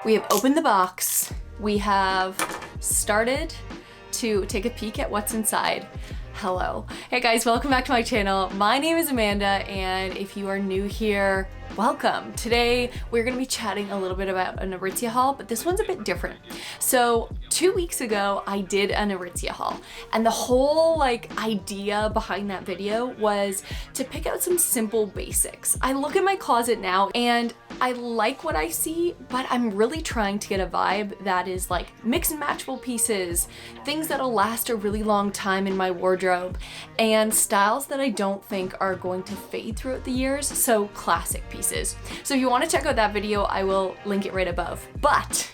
We have opened the box. We have started to take a peek at what's inside. Hello. Hey guys, welcome back to my channel. My name is Amanda, and if you are new here, welcome. Today, we're gonna be chatting a little bit about an Aritzia haul, but this one's a bit different. So 2 weeks ago, I did an Aritzia haul, and the whole idea behind that video was to pick out some simple basics. I look at my closet now and I like what I see, but I'm really trying to get a vibe that is like mix and matchable pieces, things that'll last a really long time in my wardrobe, and styles that I don't think are going to fade throughout the years, so classic pieces. So if you want to check out that video, I will link it right above. But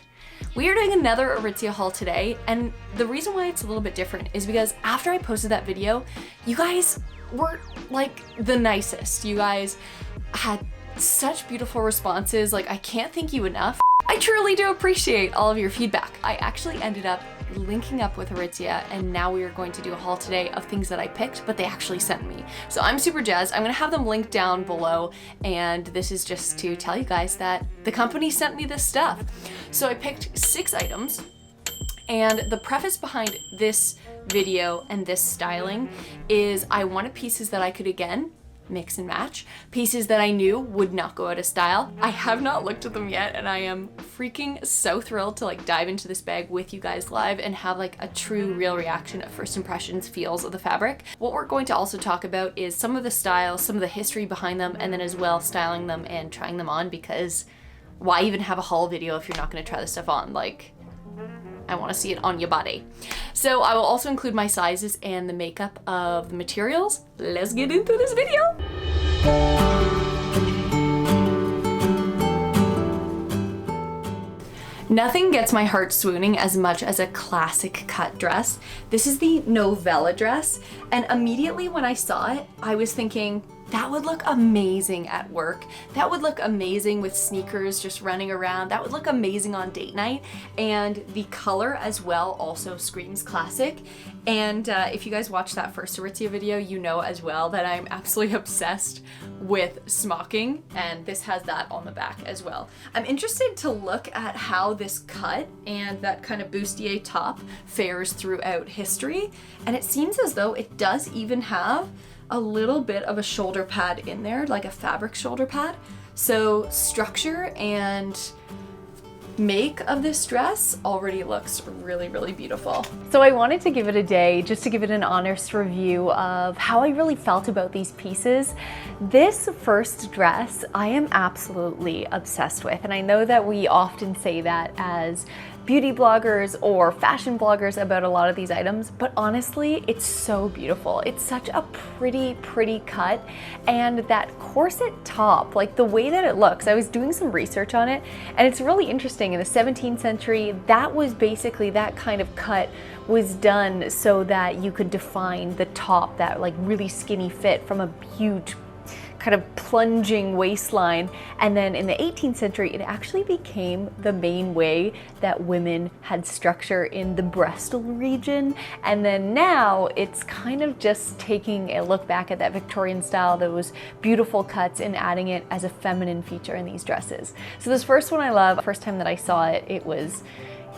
we are doing another Aritzia haul today, and the reason why it's a little bit different is because after I posted that video, you guys were like the nicest. You guys had such beautiful responses. Like, I can't thank you enough. I truly do appreciate all of your feedback. I actually ended up linking up with Aritzia, and now we are going to do a haul today of things that I picked, but they actually sent me. So I'm super jazzed. I'm gonna have them linked down below, and this is just to tell you guys that the company sent me this stuff. So I picked 6 items, and the preface behind this video and this styling is I wanted pieces that I could, again, mix and match, pieces that I knew would not go out of style. I have not looked at them yet, and I am freaking so thrilled to dive into this bag with you guys live and have a true real reaction of first impressions, feels of the fabric. What we're going to also talk about is some of the styles, some of the history behind them, and then as well styling them and trying them on, because why even have a haul video if you're not going to try this stuff on? I want to see it on your body. So I will also include my sizes and the makeup of the materials. Let's get into this video. Nothing gets my heart swooning as much as a classic cut dress. This is the Novella dress, and immediately when I saw it, I was thinking, that would look amazing at work. That would look amazing with sneakers just running around. That would look amazing on date night. And the color as well also screams classic. And if you guys watched that first Aritzia video, you know as well that I'm absolutely obsessed with smocking, and this has that on the back as well. I'm interested to look at how this cut and that kind of bustier top fares throughout history. And it seems as though it does even have a little bit of a shoulder pad in there, like a fabric shoulder pad. So structure and make of this dress already looks really, really beautiful. So I wanted to give it a day just to give it an honest review of how I really felt about these pieces. This first dress I am absolutely obsessed with, and I know that we often say that as beauty bloggers or fashion bloggers about a lot of these items, but honestly, it's so beautiful. It's such a pretty cut, and that corset top, the way that it looks, I was doing some research on it, and it's really interesting. In the 17th century, that was basically, that kind of cut was done so that you could define the top, that really skinny fit from a huge kind of plunging waistline. And then in the 18th century, it actually became the main way that women had structure in the breastal region. And then now it's kind of just taking a look back at that Victorian style, those beautiful cuts, and adding it as a feminine feature in these dresses. So this first one I love. First time that I saw it, it was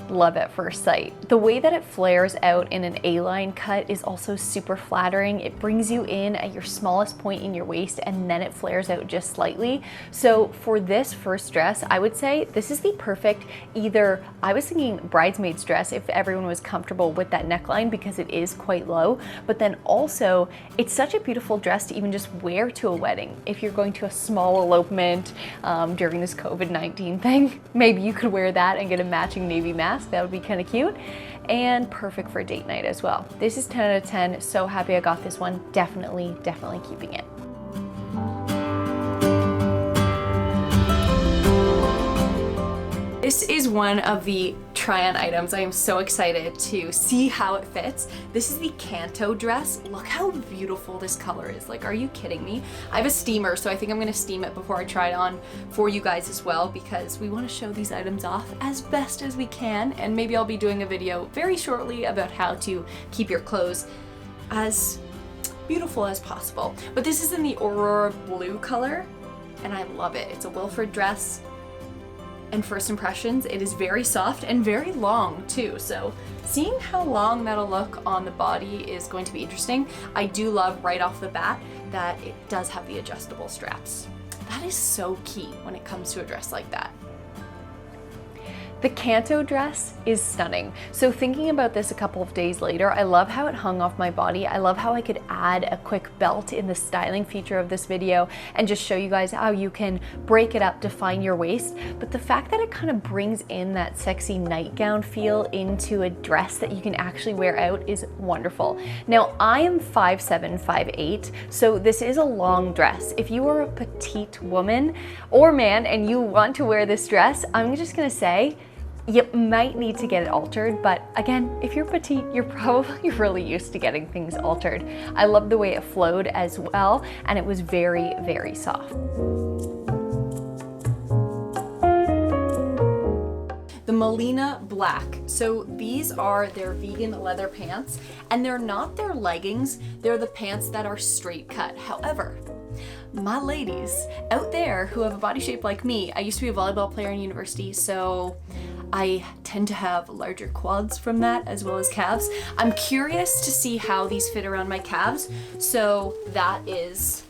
love at first sight. The way that it flares out in an A-line cut is also super flattering. It brings you in at your smallest point in your waist, and then it flares out just slightly. So for this first dress, I would say this is the perfect, either, I was thinking bridesmaid's dress if everyone was comfortable with that neckline because it is quite low, but then also it's such a beautiful dress to even just wear to a wedding. If you're going to a small elopement during this COVID-19 thing, maybe you could wear that and get a matching navy mask. That would be kind of cute, and perfect for date night as well. This is 10 out of 10. So happy I got this one. Definitely keeping it. This is one of the try-on items. I am so excited to see how it fits. This is the Canto dress. Look how beautiful this color is. Are you kidding me? I have a steamer, so I think I'm gonna steam it before I try it on for you guys as well, because we want to show these items off as best as we can, and maybe I'll be doing a video very shortly about how to keep your clothes as beautiful as possible. But this is in the Aurora blue color, and I love it. It's a Wilfred dress. and first impressions, it is very soft and very long too. So seeing how long that'll look on the body is going to be interesting. I do love right off the bat that it does have the adjustable straps. That is so key when it comes to a dress like that. The Canto dress is stunning. So thinking about this a couple of days later, I love how it hung off my body. I love how I could add a quick belt in the styling feature of this video and just show you guys how you can break it up to find your waist. But the fact that it kind of brings in that sexy nightgown feel into a dress that you can actually wear out is wonderful. Now I am 5'7", 5'8", so this is a long dress. If you are a petite woman or man and you want to wear this dress, I'm just gonna say, you might need to get it altered, but again, if you're petite, you're probably really used to getting things altered. I love the way it flowed as well, and it was very, very soft. The Melina Black. So these are their vegan leather pants, and they're not their leggings, they're the pants that are straight cut. However, my ladies out there who have a body shape like me, I used to be a volleyball player in university, so I tend to have larger quads from that as well as calves. I'm curious to see how these fit around my calves, so that is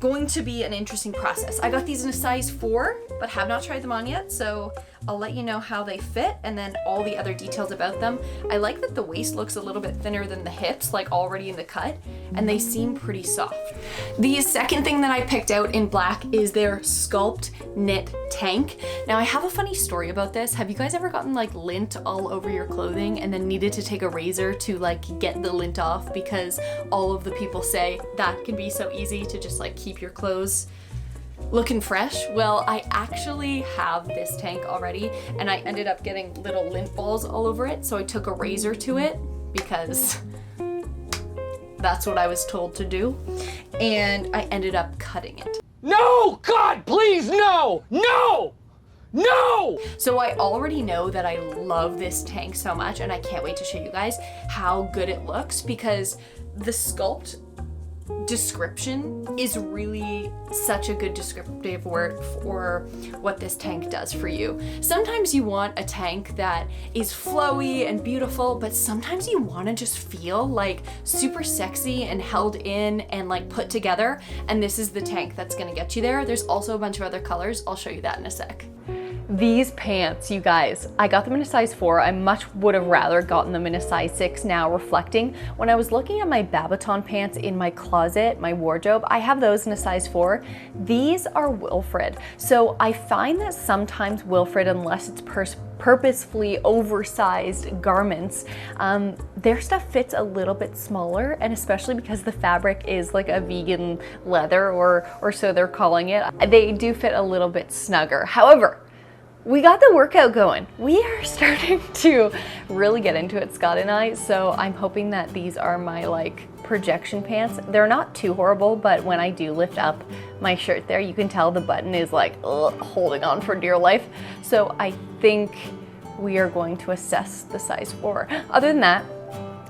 going to be an interesting process. I got these in a size 4, but have not tried them on yet, so I'll let you know how they fit and then all the other details about them. I like that the waist looks a little bit thinner than the hips, like already in the cut, and they seem pretty soft. The second thing that I picked out in black is their Sculpt knit tank. Now I have a funny story about this. Have you guys ever gotten like lint all over your clothing and then needed to take a razor to like get the lint off because all of the people say that can be so easy to just like keep your clothes looking fresh? Well, I actually have this tank already and I ended up getting little lint balls all over it, so I took a razor to it because that's what I was told to do, and I ended up cutting it. No! God, please, no! No! No! So I already know that I love this tank so much, and I can't wait to show you guys how good it looks, because the Sculpt description is really such a good descriptive word for what this tank does for you. Sometimes you want a tank that is flowy and beautiful, but sometimes you want to just feel like super sexy and held in and like put together, and this is the tank that's going to get you there. There's also a bunch of other colors. I'll show you that in a sec. These pants, you guys, I got them in a size 4. I much would have rather gotten them in a size 6 now reflecting. When I was looking at my Babaton pants in my closet, my wardrobe, I have those in a size 4. These are Wilfred. So I find that sometimes Wilfred, unless it's purposefully oversized garments, their stuff fits a little bit smaller, and especially because the fabric is like a vegan leather, or so they're calling it, they do fit a little bit snugger. However, we got the workout going. We are starting to really get into it, Scott and I, so I'm hoping that these are my like projection pants. They're not too horrible, but when I do lift up my shirt there, you can tell the button is like holding on for dear life. So I think we are going to assess the size 4. Other than that,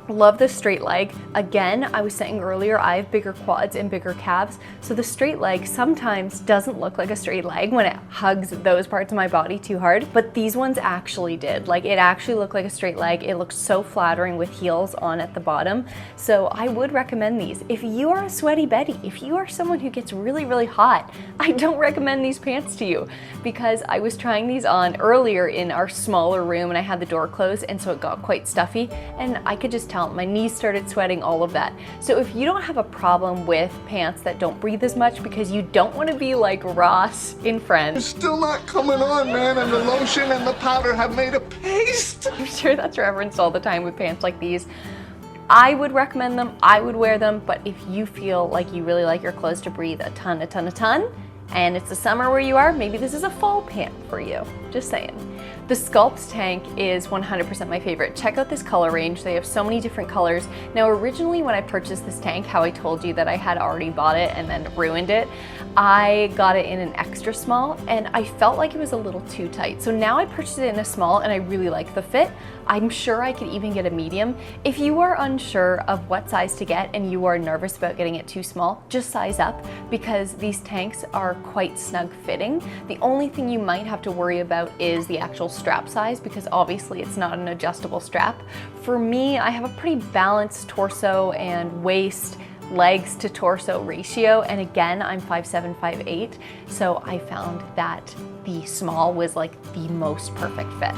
love the straight leg. Again, I was saying earlier, I have bigger quads and bigger calves, so the straight leg sometimes doesn't look like a straight leg when it hugs those parts of my body too hard, but these ones actually did. Like, it actually looked like a straight leg. It looked so flattering with heels on at the bottom, so I would recommend these. If you are a sweaty Betty, if you are someone who gets really, really hot, I don't recommend these pants to you, because I was trying these on earlier in our smaller room and I had the door closed, and so it got quite stuffy, and I could just tell my knees started sweating, all of that. So if you don't have a problem with pants that don't breathe as much because you don't want to be like Ross in Friends. It's still not coming on, man, and the lotion and the powder have made a paste. I'm sure that's referenced all the time with pants like these. I would recommend them, I would wear them, but if you feel like you really like your clothes to breathe a ton, and it's the summer where you are, maybe this is a fall pant for you. Just saying. The Sculpt tank is 100% my favorite. Check out this color range. They have so many different colors. Now, originally when I purchased this tank, how I told you that I had already bought it and then ruined it, I got it in an extra small and I felt like it was a little too tight. So now I purchased it in a small and I really like the fit. I'm sure I could even get a medium. If you are unsure of what size to get and you are nervous about getting it too small, just size up because these tanks are quite snug fitting. The only thing you might have to worry about is the actual strap size because obviously it's not an adjustable strap. For me, I have a pretty balanced torso and waist, legs to torso ratio, and again, I'm 5'7", 5'8", so I found that the small was like the most perfect fit.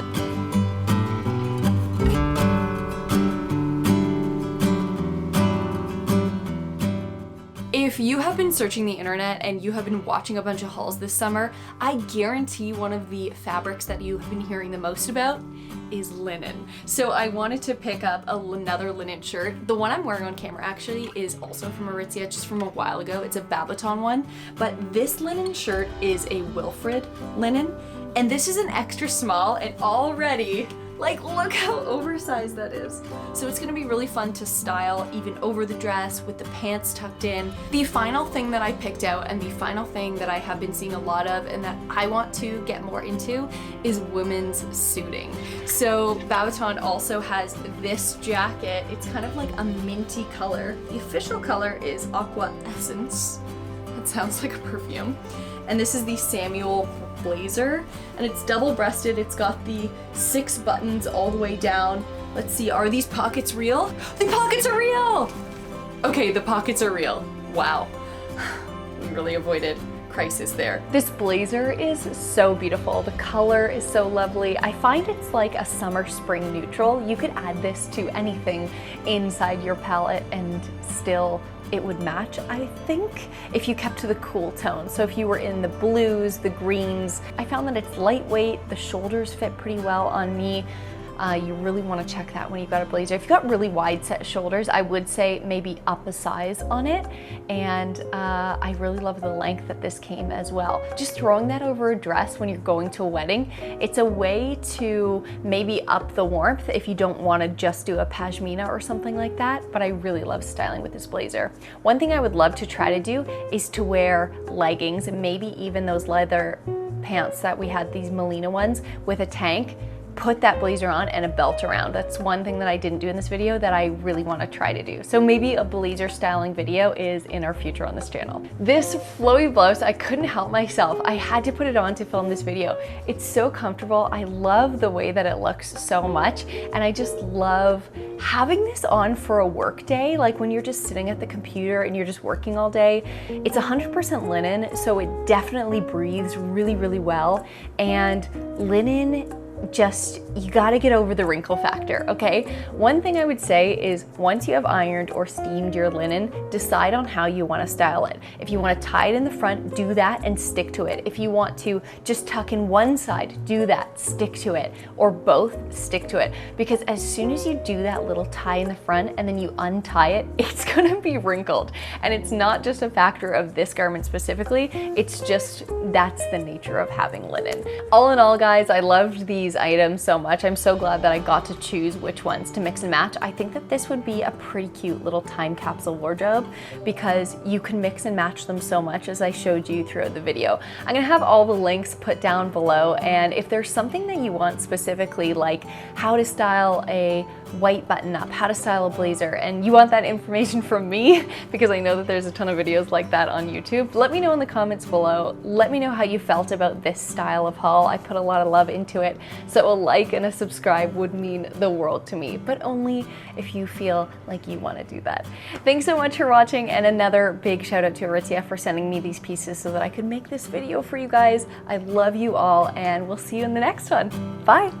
If you have been searching the internet and you have been watching a bunch of hauls this summer, I guarantee one of the fabrics that you have been hearing the most about is linen. So I wanted to pick up another linen shirt. The one I'm wearing on camera actually is also from Aritzia, just from a while ago. It's a Babaton one, but this linen shirt is a Wilfred linen, and this is an extra small, and already, like, look how oversized that is. So it's gonna be really fun to style even over the dress with the pants tucked in. The final thing that I picked out and the final thing that I have been seeing a lot of and that I want to get more into is women's suiting. So Babaton also has this jacket. It's kind of like a minty color. The official color is Aqua Essence. That sounds like a perfume. And this is the Samuel blazer, and it's double-breasted. It's got the 6 buttons all the way down. Let's see, are these pockets real? The pockets are real! Okay, the pockets are real. Wow. We really avoided crisis there. This blazer is so beautiful. The color is so lovely. I find it's like a summer spring neutral. You could add this to anything inside your palette and still it would match, I think, if you kept to the cool tone. So if you were in the blues, the greens, I found that it's lightweight, the shoulders fit pretty well on me. You really want to check that when you've got a blazer. If you've got really wide set shoulders, I would say maybe up a size on it. And I really love the length that this came as well. Just throwing that over a dress when you're going to a wedding, it's a way to maybe up the warmth if you don't want to just do a pashmina or something like that. But I really love styling with this blazer. One thing I would love to try to do is to wear leggings and maybe even those leather pants that we had, these Melina ones, with a tank. Put that blazer on and a belt around. That's one thing that I didn't do in this video that I really want to try to do. So maybe a blazer styling video is in our future on this channel. This flowy blouse, I couldn't help myself. I had to put it on to film this video. It's so comfortable. I love the way that it looks so much. And I just love having this on for a work day. Like when you're just sitting at the computer and you're just working all day. It's 100% linen, so it definitely breathes really, really well. And linen, just, you gotta get over the wrinkle factor, okay? One thing I would say is once you have ironed or steamed your linen, decide on how you wanna style it. If you wanna tie it in the front, do that and stick to it. If you want to just tuck in one side, do that, stick to it, or both, stick to it. Because as soon as you do that little tie in the front and then you untie it, it's gonna be wrinkled. And it's not just a factor of this garment specifically, it's just, that's the nature of having linen. All in all, guys, I loved these items so much. I'm so glad that I got to choose which ones to mix and match. I think that this would be a pretty cute little time capsule wardrobe because you can mix and match them so much, as I showed you throughout the video. I'm gonna have all the links put down below, and if there's something that you want specifically, like how to style a white button up, how to style a blazer, and you want that information from me because I know that there's a ton of videos like that on YouTube, let me know in the comments below. Let me know how you felt about this style of haul. I put a lot of love into it, so a like and a subscribe would mean the world to me, but only if you feel like you want to do that. Thanks so much for watching, and another big shout out to Aritzia for sending me these pieces so that I could make this video for you guys. I love you all, and we'll see you in the next one. Bye!